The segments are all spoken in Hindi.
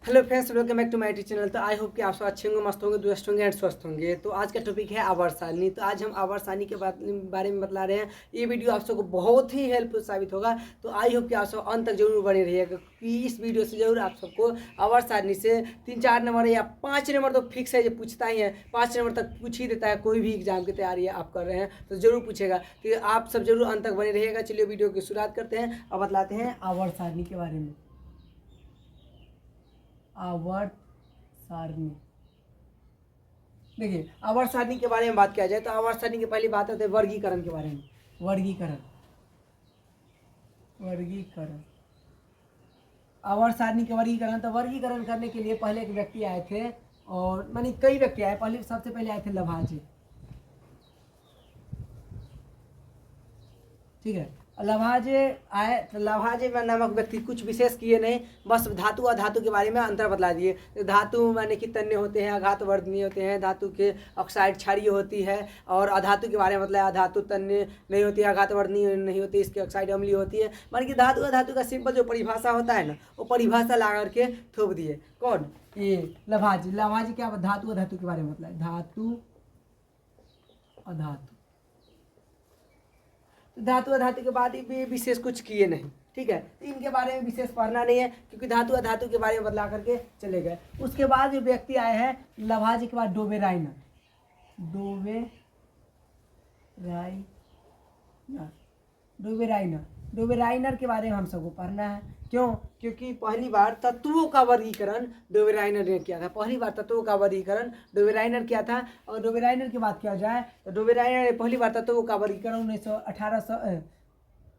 Hello friends, welcome back to my YouTube channel. तो आई होप कि आप सब अच्छे होंगे, मस्त होंगे, दुरुस्त होंगे एंड स्वस्थ होंगे। तो आज का टॉपिक है आवर्त सारणी। तो आज हम आवर्त सारणी के बारे में बतला रहे हैं। ये वीडियो आप सबको बहुत ही हेल्पफुल साबित होगा। तो आई होप कि आप सब अंत तक जरूर बने रहिएगा, क्योंकि इस वीडियो से जरूर आप सबको आवर्त सारणी से 3-4 नंबर या 5 नंबर तो फिक्स है, ये पूछता ही है। 5 नंबर तक पूछ ही देता है। कोई भी एग्जाम की तैयारी आप कर रहे हैं तो जरूर पूछेगा। तो आप सब जरूर अंत तक बने रहिएगा। चलिए वीडियो की शुरुआत करते हैं और बतलाते हैं आवर्त सारणी के बारे में। आवर्त सारणी, देखिए आवर्त सारणी के बारे में बात किया जाए तो आवर्त सारणी की पहली बात है वर्गीकरण के बारे में। वर्गीकरण आवर्त सारणी के वर्गीकरण। तो वर्गीकरण करने के लिए पहले एक व्यक्ति आए थे, और मानी कई व्यक्ति आए। सबसे पहले आए थे लभाजे। ठीक है, लभाजे आए तो लभाजे में नामक व्यक्ति कुछ विशेष किए नहीं, बस धातु और धातु के बारे में अंतर बतला दिए। धातु माने कि तन्य होते हैं, आघात वर्धनीय होते हैं। धातु के ऑक्साइड क्षारीय होती है, और अधातु के बारे में मतलब अधातु तन्य नहीं होती है, आघात वर्धनीय नहीं होती, इसकी ऑक्साइड अम्लीय होती है। माने कि धातु अधातु का सिंपल जो परिभाषा होता है ना, वो परिभाषा ला करके थोप दिए। कौन? ये लभाजे। लभाजे क्या धातु अधातु के बारे में मतलब धातु अधातु। धातु अधातु के बाद भी विशेष कुछ किए नहीं। ठीक है, तो इनके बारे में विशेष पढ़ना नहीं है, क्योंकि धातु अधातु के बारे में बदला करके चले गए। उसके बाद जो व्यक्ति आए हैं लभाजे के बाद डोबेराइनर। डोबेराइनर के बारे में हम सबको पढ़ना है। क्यों? क्योंकि पहली बार तत्वों का वर्गीकरण डोबेराइनर ने किया था। पहली बार तत्वों का वर्गीकरण डोबेराइनर किया था। और डोबेराइनर की बात किया जाए तो डोबेराइनर ने पहली बार तत्वों का वर्गीकरण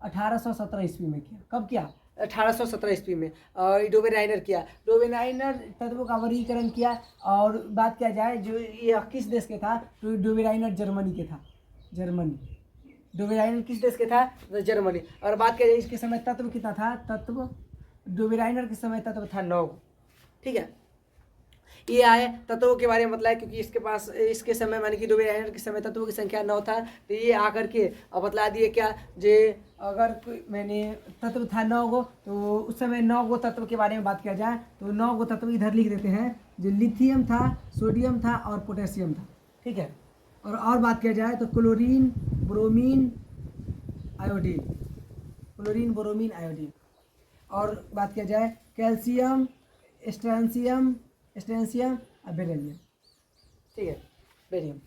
1817 ईस्वी में किया। कब किया? 1817 ईस्वी में डोबेराइनर किया। डोबेराइनर तत्वों का वर्गीकरण किया। और बात किया जाए जो ये किस देश के था, तो डोबेराइनर जर्मनी के था। डोबेराइनर किस देश के था? तो जर्मनी। और बात किया जाए इसके समय तत्व कितना था? तत्व डोबेराइनर के समय तत्व था 9। ठीक है, ये आए तत्वों के बारे में बतलाया, क्योंकि इसके समय माने कि डोबेराइनर के समय तत्वों की संख्या 9 था। तो ये आकर के अब बतला दिए क्या जे अगर कोई मैंने तत्व था 9 गो, तो उस समय 9 गो तत्व के बारे में बात किया जाए तो 9 गो तत्व इधर लिख देते हैं। जो लिथियम था, सोडियम था और पोटेशियम था। ठीक है, और बात किया जाए तो क्लोरीन ब्रोमीन आयोडीन। और बात किया जाए कैल्शियम स्ट्रेंशियम और बेरिलियम। ठीक है, बेरियम।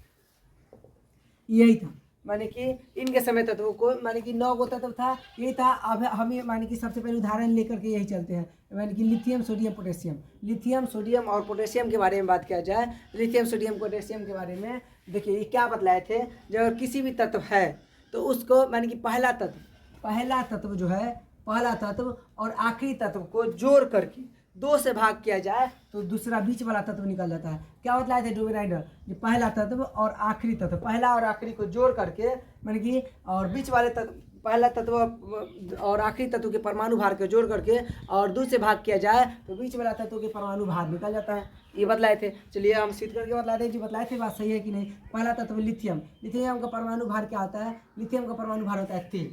यही था, माने कि इनके समय तत्वों को माने कि 9 गो तत्व था, यही था। अब हमें माने कि सबसे पहले उदाहरण लेकर के यही चलते हैं, माने कि लिथियम सोडियम सोडियम और पोटेशियम के बारे में बात किया जाए। लिथियम सोडियम पोटेशियम के बारे में देखिए ये क्या बतलाए थे। जब किसी भी तत्व है तो उसको माने कि पहला तत्व जो है, पहला तत्व और आखिरी तत्व को जोड़ करके 2 से भाग किया जाए तो दूसरा बीच वाला तत्व निकल जाता है। क्या बतलाए थे डोबेराइनर? ये पहला तत्व और आखिरी तत्व, पहला और आखिरी को जोड़ करके माने कि और बीच वाले तत्व, पहला तत्व और आखिरी तत्व के परमाणु भार को जोड़ करके और 2 से भाग किया जाए तो बीच वाला तत्व के परमाणु भार निकल जाता है। ये बतलाए थे। चलिए हम सिद्ध करके बतलाते हैं। जी बतलाए थे, बात सही है कि नहीं? पहला तत्व लिथियम का परमाणु भार क्या होता है? लिथियम का परमाणु भार होता है 3।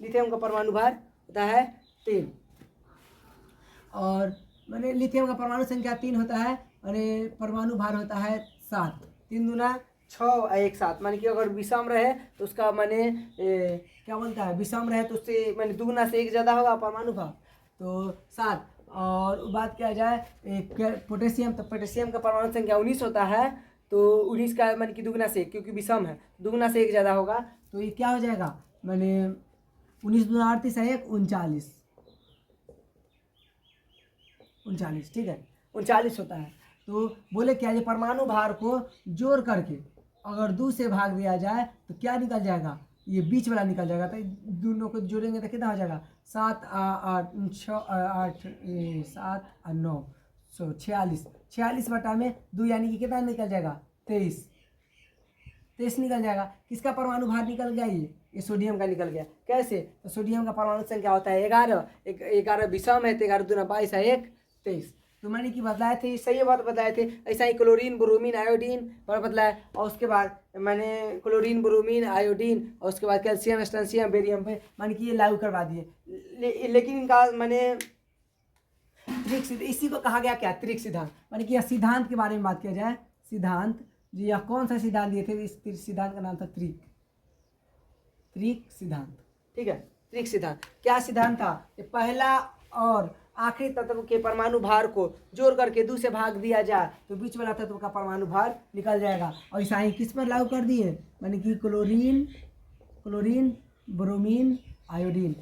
लिथियम का परमाणु भार होता है 3। और मैंने लिथियम का परमाणु संख्या 3 होता है, मैंने परमाणु भार होता है 7। 3 दूना 6 और 1 7। माने कि अगर विषम रहे तो उसका माने क्या बोलता है, विषम रहे तो उससे माने दुगुना से 1 ज़्यादा होगा परमाणु भार, तो 7। और बात किया जाए पोटेशियम, तो पोटेशियम का परमाणु संख्या 19 होता है। तो 19 का माने कि दुगुना से 1, क्योंकि विषम है, दुगुना से 1 ज़्यादा होगा। तो ये क्या हो जाएगा, मैंने 19 दूना 38 है 1 39। ठीक है, 39 होता है। तो बोले क्या, ये परमाणु भार को जोड़ करके अगर 2 से भाग दिया जाए तो क्या निकल जाएगा? ये बीच वाला निकल जाएगा। तो दोनों को जोड़ेंगे तो कितना हो जाएगा? 7 8 7 और 9 46। 46 बटा में 2 यानी कि कितना निकल जाएगा? 23 निकल जाएगा। किसका परमाणु भार निकल गया? ये सोडियम का निकल गया। कैसे? तो सोडियम का परमाणु संख्या होता है 11 विषम है, तो 11 दूना 22 है 1 23। तो मैंने कि बताए थे, सही बात बताए थे। ऐसा ही क्लोरीन ब्रोमीन आयोडीन पर बतलाया। और उसके बाद मैंने क्लोरीन ब्रोमीन आयोडीन और उसके बाद कैल्शियम स्ट्रेंशियम बेरियम पे मैंने कि ये लागू करवा दिए। लेकिन इनका मैंने त्रिक सिद्धांत, इसी को कहा गया क्या, त्रिक सिद्धांत। माने कि यह सिद्धांत के बारे में बात किया जाए, सिद्धांत जी, यह कौन सा सिद्धांत दिए थे, इस सिद्धांत का नाम था त्रिक सिद्धांत। ठीक है, त्रिक सिद्धांत क्या सिद्धांत था, कि पहला और आखिरी तत्व के परमाणु भार को जोड़ करके 2 से भाग दिया जाए तो बीच वाला तत्व का परमाणु भार निकल जाएगा। और ऐसा ही किस पर लागू कर दिए, माने कि क्लोरीन ब्रोमीन आयोडीन।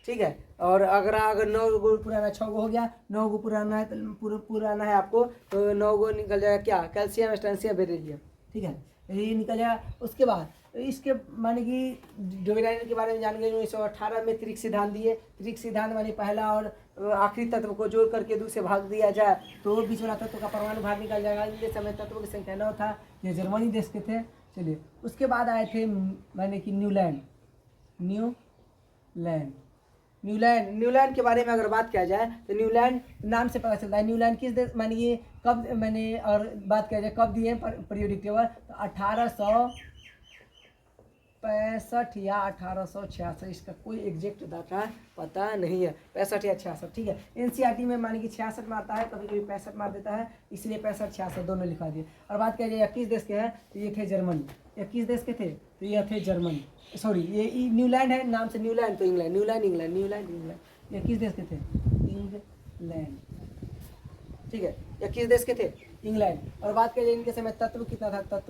ठीक है, और अगर 9 गो पुराना 6 गो हो गया, 9 गो पुराना है तो पुराना है आपको तो 9 गो निकल जाएगा क्या, कैल्शियम स्ट्रेंशियम बेरिलियम। ठीक है, ये निकल जाएगा। उसके बाद इसके माने कि डोवेराइनर के बारे में जान गए 1918 में त्रिक सिद्धांत दिए। त्रिक सिद्धांत माने पहला और आखिरी तत्व को जोड़ करके 2 से भाग दिया जाए तो बीच वाला तत्व का परमाणु भार निकल जाएगा। इनके समय तत्वों की संख्या 9 था, ये जर्मनी देश के थे। चलिए, उसके बाद आए थे माने कि न्यूलैंड के बारे में अगर बात किया जाए तो न्यूलैंड नाम से पता चलता है। न्यूलैंड किस देश माने ये कब मैंने और बात किया जाए कब दिए पीरियोडिक टेबल, तो 1865 या 1866, इसका कोई एग्जैक्ट डाटा पता नहीं है, 65 या 66। ठीक है, एनसीईआरटी में माने कि 66 में आता है, कभी कभी 65 में देता है, इसलिए 65-66 दोनों लिखा दिए। और बात किया जाए 21 देश के हैं तो ये थे जर्मनी। 21 देश के थे तो ये थे जर्मनी, सॉरी ये न्यूलैंड है, नाम से न्यूलैंड तो इंग्लैंड, न्यूलैंड 21 देश के थे इंग्लैंड। ठीक है, 21 देश के थे इंग्लैंड। और बात करिए इनके समय तत्व कितना था,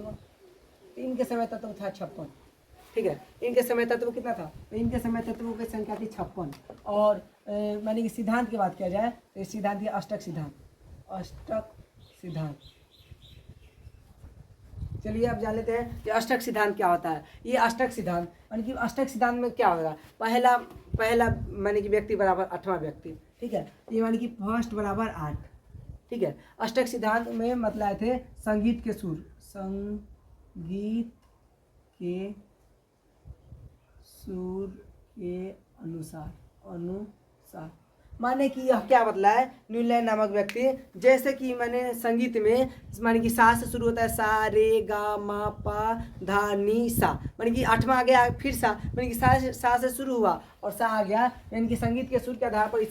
इनके समय तत्व था 56। ठीक है, इनके समय तत्व कितना था, तो इनके समय तत्वों की संख्या थी 56। और माने कि सिद्धांत की बात किया जाए तो इस सिद्धांत है अष्टक सिद्धांत। चलिए अब जान लेते हैं कि अष्टक सिद्धांत क्या होता है। ये अष्टक सिद्धांत माने कि अष्टक सिद्धांत में क्या होगा, पहला माने कि व्यक्ति बराबर 8वां व्यक्ति। ठीक है, ये माने कि फर्स्ट बराबर 8। ठीक है, अष्टक सिद्धांत में मतलब थे संगीत के सुर के अनुसार माने कि यह क्या बतला है, न्यूलैंड नामक व्यक्ति जैसे कि मैंने संगीत में माने कि सा से शुरू होता है, सा रे गा मा पा धा नी सा, माने कि 8वां आ गया फिर सा, माने कि सा से शुरू हुआ और सा आ गया, यानी कि संगीत के सुर के आधार पर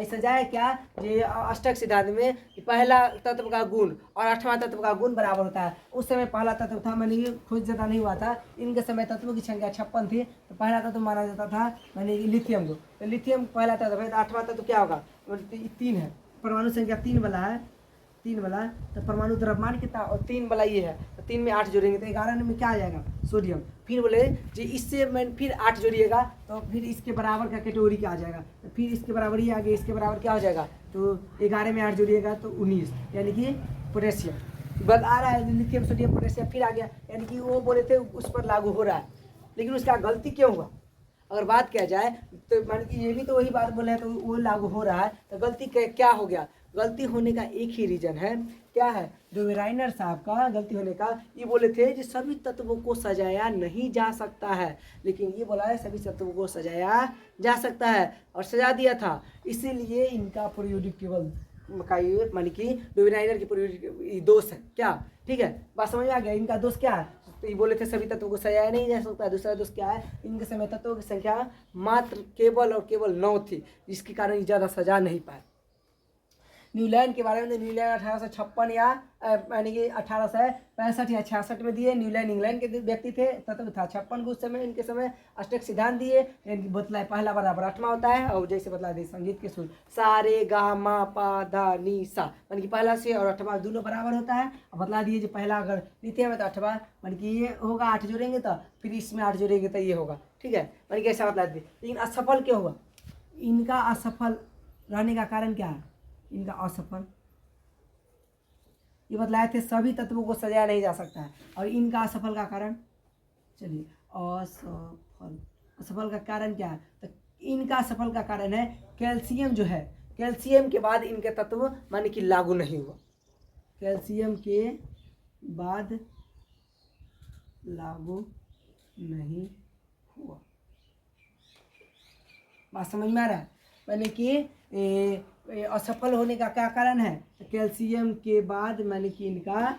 सजाए क्या, ये अष्टक सिद्धांत में पहला तत्व का गुण और 8वां तत्व का गुण बराबर होता है। उस समय पहला तत्व था, माने कि खोज ज़्यादा नहीं हुआ था, इनके समय तत्वों की संख्या 56 थी, तो पहला तत्व माना जाता था माने कि लिथियम को, तो लिथियम पहला तत्व है। तो 8वां तत्व क्या होगा, 3 है, परमाणु संख्या 3 वाला है, तो परमाणु द्रव्यमान कितना, और 3 वाला ये है, तो 3 में 8 जोड़ेंगे तो 11 में क्या आ जाएगा, सोडियम। फिर बोले जी इससे मैं फिर 8 जोड़िएगा तो फिर इसके बराबर का कैटेगरी क्या आ जाएगा, तो फिर इसके बराबर ही आगे इसके बराबर क्या हो जाएगा, तो 11 में 8 जोड़िएगा तो 19, यानी कि पोटेशियम। बस आ रहा है लिथियम सोडियम पोटेशियम, फिर आ गया, यानी कि वो बोले थे उस पर लागू हो रहा है, लेकिन उसका गलती क्यों हुआ अगर बात किया जाए तो मान कि ये भी तो वही बात बोले हैं, तो वो लागू हो रहा है, तो गलती क्या हो गया, गलती होने का एक ही रीजन है, क्या है, डोवेराइनर साहब का गलती होने का, ये बोले थे कि सभी तत्वों को सजाया नहीं जा सकता है, लेकिन ये बोला है सभी तत्वों को सजाया जा सकता है और सजा दिया था, इसीलिए इनका पीरियोडिक टेबल का ये मानी कि डोवेराइनर की पीरियोडिक दोष है क्या। ठीक है, बात समझ में आ गया, इनका दोष क्या है, तो ये बोले थे सभी तत्वों को सजाया नहीं जा सकता। दूसरा दोष क्या है, इनके समय तत्वों की संख्या मात्र केवल 9 थी, जिसके कारण ये ज़्यादा सजा नहीं पाए। न्यूलैंड के बारे में, न्यूलैंड 1856 या यानी कि 1865 या 66 में दिए। न्यूलैंड इंग्लैंड के व्यक्ति थे, तत्व था 56 उस समय, इनके समय अष्टक सिद्धांत दिए, यानी कि बतलाए पहला बराबर 8वां होता है, और जैसे बतला दी संगीत के सुर सा रे गा मा पा धा नी सा, यानी कि पहला से और 8वां दोनों बराबर होता है, और बतला दिए जो पहला अगर लिथियम है तो 8वां, यानी कि ये होगा 8 जोड़ेंगे तो फिर इसमें 8 जोड़ेंगे तो ये होगा। ठीक है, यानी कि ऐसा बतला दिए, लेकिन असफल क्यों हुआ, इनका असफल रहने का कारण क्या है, इनका असफल, ये बतलाए थे सभी तत्वों को सजाया नहीं जा सकता है, और इनका असफल का कारण, चलिए असफल का कारण क्या है, तो इनका असफल का कारण है कैल्शियम जो है, कैल्शियम के बाद इनके तत्व माने कि लागू नहीं हुआ, कैल्शियम के बाद लागू नहीं हुआ। बात समझ में आ रहा है, माने कि असफल होने का क्या कारण है, कैल्शियम के बाद माने कि इनका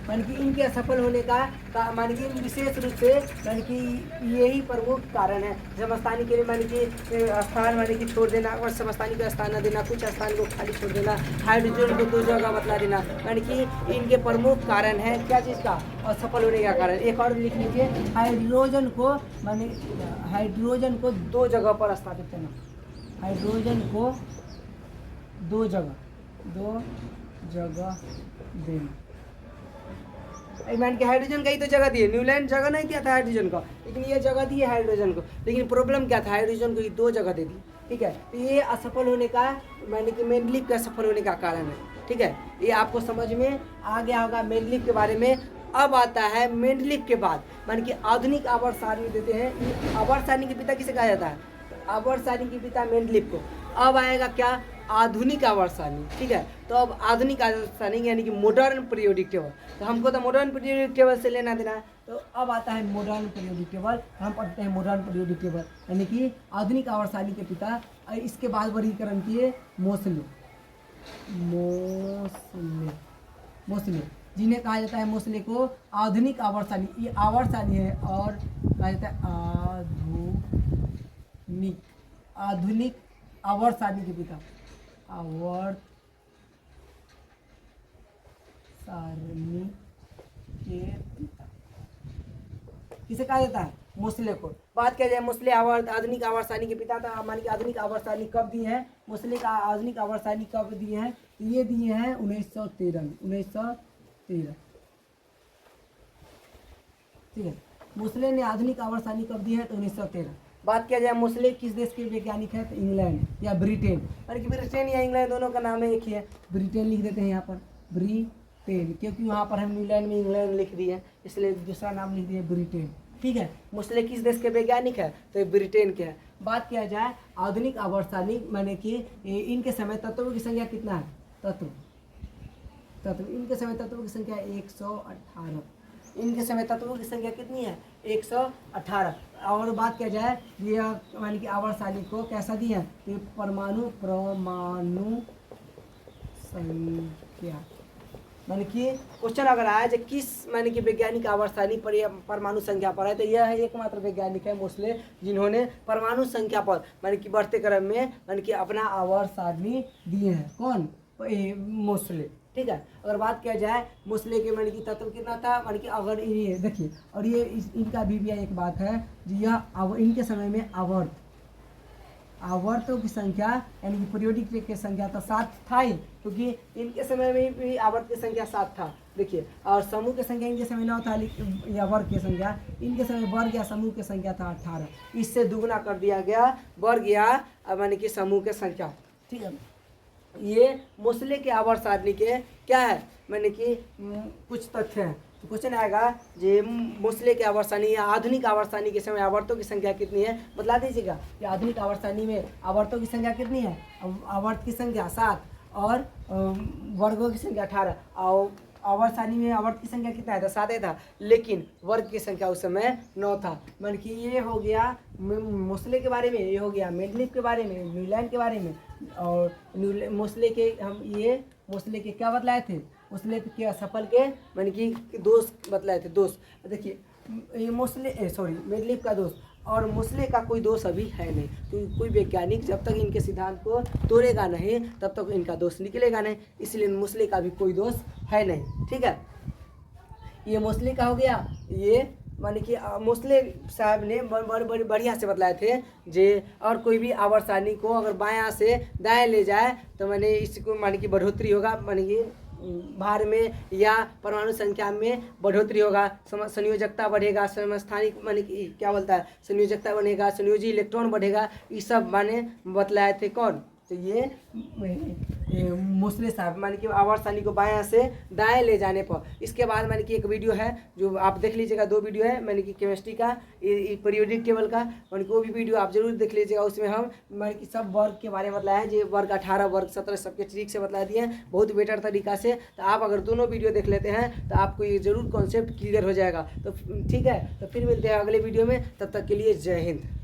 मान कि इनके असफल होने का मान कि विशेष रूप से मान कि यही प्रमुख कारण है। समस्थानिक के लिए मान कि स्थान मान कि छोड़ देना और समस्थानिक को स्थान न देना, कुछ स्थान को खाली छोड़ देना, हाइड्रोजन को 2 जगह बतला देना, मान कि इनके प्रमुख कारण है क्या चीज़ का, असफल होने का कारण। एक और लिख लीजिए, हाइड्रोजन को माने हाइड्रोजन को 2 जगह पर स्थापित करना, हाइड्रोजन को 2 जगह देना। मान के हाइड्रोजन का ही तो जगह दी है, न्यूलैंड जगह नहीं दिया था हाइड्रोजन का, लेकिन ये जगह दी है हाइड्रोजन को, लेकिन प्रॉब्लम क्या था, हाइड्रोजन को 2 जगह दे दी। ठीक है, तो ये असफल होने का माने कि मेनलिप का असफल होने का कारण है। ठीक है, ये आपको समझ में आ गया होगा मेनलिप के बारे में। अब आता है मेंडलीफ के बाद मान कि आधुनिक आवर्त सारणी देते हैं। आवर्त सारणी के पिता किसे कहा जाता है, आवर्त सारणी के पिता मेंडलीफ को। अब आएगा क्या, आधुनिक आवर्त सारणी। ठीक है, तो अब आधुनिक आवर्त सारणी यानी कि मॉडर्न पीरियोडिक टेबल, तो हमको तो मॉडर्न पीरियोडिक टेबल से लेना देना है। तो अब आता है मॉडर्न पीरियोडिक टेबल, हम पढ़ते हैं मॉडर्न पीरियोडिक टेबल यानी कि आधुनिक आवर्त सारणी के पिता। इसके बाद वर्गीकरण किए मोसले, जिन्हें कहा जाता है मोसले को आधुनिक आवर्त सारणी। ये आवर्त सारणी है और कहा जाता है आधुनिक आवर्त सारणी के पिता, आवर्त सारणी के पिता किसे कहा जाता है, मोसले को। बात किया जाए मोसले आधुनिक आवर्त सारणी के पिता, था मान कि आधुनिक आवर्त सारणी कब दी है, मोसले का आधुनिक आवर्त सारणी कब दिए हैं, ये दिए हैं 1913 में, 1913। ठीक है, मोसले ने आधुनिक आवर्त सारणी कब दी है, तो 1913। बात किया जाए मोसले किस देश के वैज्ञानिक है, तो इंग्लैंड या ब्रिटेन, अरे कि ब्रिटेन या इंग्लैंड दोनों का नाम है एक ही है, ब्रिटेन लिख देते हैं यहाँ पर, ब्रिटेन, क्योंकि वहाँ पर हम न्यूलैंड में इंग्लैंड लिख दिए इसलिए दूसरा नाम लिख दिए ब्रिटेन। ठीक है, मोसले किस देश के वैज्ञानिक है, तो ये ब्रिटेन के है। बात किया जाए आधुनिक आवर्त सारणी माने कि इनके समय तत्वों की संख्या कितना है, तत्व इनके समय तत्वों की संख्या 118, इनके समय तत्वों की संख्या कितनी है, 118। और बात किया जाए ये मान कि आवर्त सारणी को कैसा दी है, तो परमाणु संख्या, मान कि क्वेश्चन अगर आया जो किस मान कि वैज्ञानिक आवर्त सारणी पर परमाणु संख्या पर है, तो यह एकमात्र वैज्ञानिक है मोसले जिन्होंने परमाणु संख्या पर मान कि बढ़ते क्रम में मान कि अपना आवर्त सारणी दिए हैं। कौन, मोसले। ठीक है, अगर बात किया जाए मोसले के मान कि तत्व कितना था, मान कि अगर ये देखिए, और ये इनका भी एक बात है जी, यह इनके समय में आवर्तों की संख्या यानी कि पीरियोडिक की संख्या तो 7 था ही, क्योंकि इनके समय में भी आवर्त की संख्या 7 था। देखिए, और समूह की संख्या इनके समय 9 था, या वर्ग की संख्या इनके समय वर्ग या समूह की संख्या था 18, इससे दुगना कर दिया गया वर्ग या मान कि समूह की संख्या। ठीक है, ये मोसले के आवर्त सारणी के क्या है, मैंने कि कुछ तथ्य हैं। तो क्वेश्चन आएगा जे मोसले के आवर्त सारणी या आधुनिक आवर्त सारणी के समय आवर्तों की संख्या कितनी है, बतला दीजिएगा कि आधुनिक आवर्त सारणी में आवर्तों की संख्या कितनी है, आवर्त की संख्या 7 और वर्गों की संख्या 18, और आवर्त सारणी में आवर्त की संख्या कितना है, तो 7 था, लेकिन वर्ग की संख्या उस समय 9 था। मान कि ये हो गया मोसले के बारे में, ये हो गया मेंडलीफ के बारे में, न्यूलैंड के बारे में। और मोसले के हम ये मोसले के क्या बतलाए थे, मोसले के असफल के मान कि दोष बतलाए थे, दोष। देखिए ये मोसले मेंडलीफ का दोष और मोसले का कोई दोष अभी है नहीं, तो कोई वैज्ञानिक जब तक इनके सिद्धांत को तोड़ेगा नहीं तब तक इनका दोष निकलेगा नहीं, इसलिए मोसले का भी कोई दोष है नहीं। ठीक है, ये मोसले का हो गया। ये माने कि मोसले साहब ने बड़े बढ़िया से बतलाए थे जे, और कोई भी आवर्त सारणी को अगर बायां से दाएं ले जाए तो माने इसको माने कि बढ़ोतरी होगा, माने कि भार में या परमाणु संख्या में बढ़ोतरी होगा, संयोजकता बढ़ेगा, समस्थानिक माने कि क्या बोलता है, संयोजकता बढ़ेगा, संयोजी इलेक्ट्रॉन बढ़ेगा, ये सब माने बतलाए थे कौन, तो ये मोसले साहब मान कि आवर्त सारणी को बायां से दाएं ले जाने पर। इसके बाद मान कि एक वीडियो है जो आप देख लीजिएगा, 2 वीडियो है मैंने कि केमिस्ट्री का, पीरियोडिक टेबल का, मान कि वो भी वीडियो आप जरूर देख लीजिएगा। उसमें हम मान कि सब वर्ग के बारे में बतलाया है, जो वर्ग 18 वर्ग 17 सबके ट्रिक से बतला दिए हैं बहुत बेटर तरीका से। तो आप अगर दोनों वीडियो देख लेते हैं तो आपको ये जरूर कॉन्सेप्ट क्लियर हो जाएगा। तो ठीक है, तो फिर मिलते हैं अगले वीडियो में, तब तक के लिए जय हिंद।